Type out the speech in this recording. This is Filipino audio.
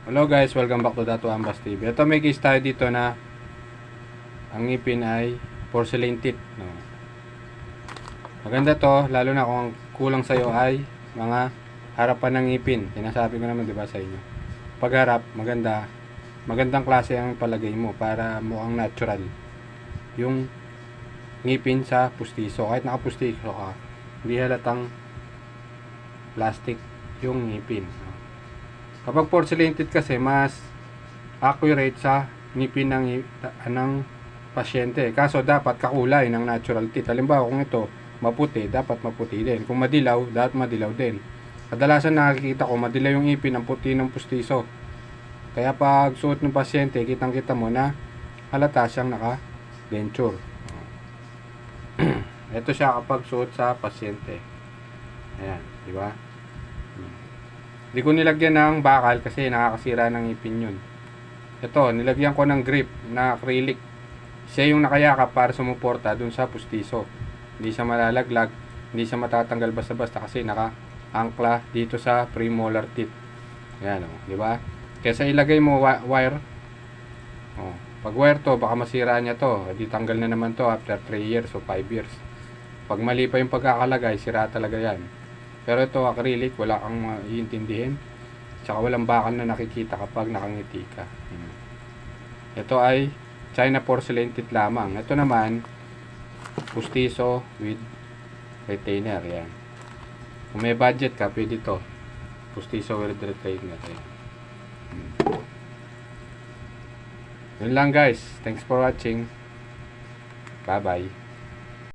Hello guys, welcome back to Dato Ambas TV. Ito may case tayo dito na ang ngipin ay porcelain teeth. No? Maganda to, lalo na kung ang kulang sa'yo ay mga harapan ng ngipin. Sinasabi ko naman diba sa inyo. Pagharap, magandang klase ang palagay mo para mukhang natural. Yung ngipin sa pustiso, kahit nakapustiso ka, hindi halatang plastic yung ngipin. Kapag porcelain teeth kasi, mas accurate sa ngipin ng pasyente. Kaso dapat kakulay ng natural teeth. Halimbawa kung ito maputi, dapat maputi din. Kung madilaw, dapat madilaw din. Kadalasan nakikita ko, madilaw yung ngipin ng puti ng pustiso. Kaya pag suot ng pasyente, kitang-kita mo na halata siyang naka-denture. Ito siya kapag suot sa pasyente. Ayan, di ba? Hindi ko nilagyan ng bakal kasi nakakasira ng ngipin yun. Ito, nilagyan ko ng grip na acrylic. Siya yung nakayakap para sumuporta dun sa pustiso. Hindi siya malalaglag, hindi siya matatanggal basta-basta kasi naka-angkla dito sa premolar teeth. Ayan o, di ba? Kesa ilagay mo wire. O, pag wire to, baka masira niya to. Di tanggal na naman to after 3 years o 5 years. Pag mali pa yung pagkakalagay, sira talaga yan. Pero ito acrylic, wala kang maiintindihin. Tsaka walang bakal na nakikita kapag nakangiti ka. Ito ay China porcelain teeth lamang. Ito naman, pustiso with retainer. Yan. Kung may budget ka, pwede ito. Pustiso with retainer. Yan. Yun lang guys. Thanks for watching. Bye bye.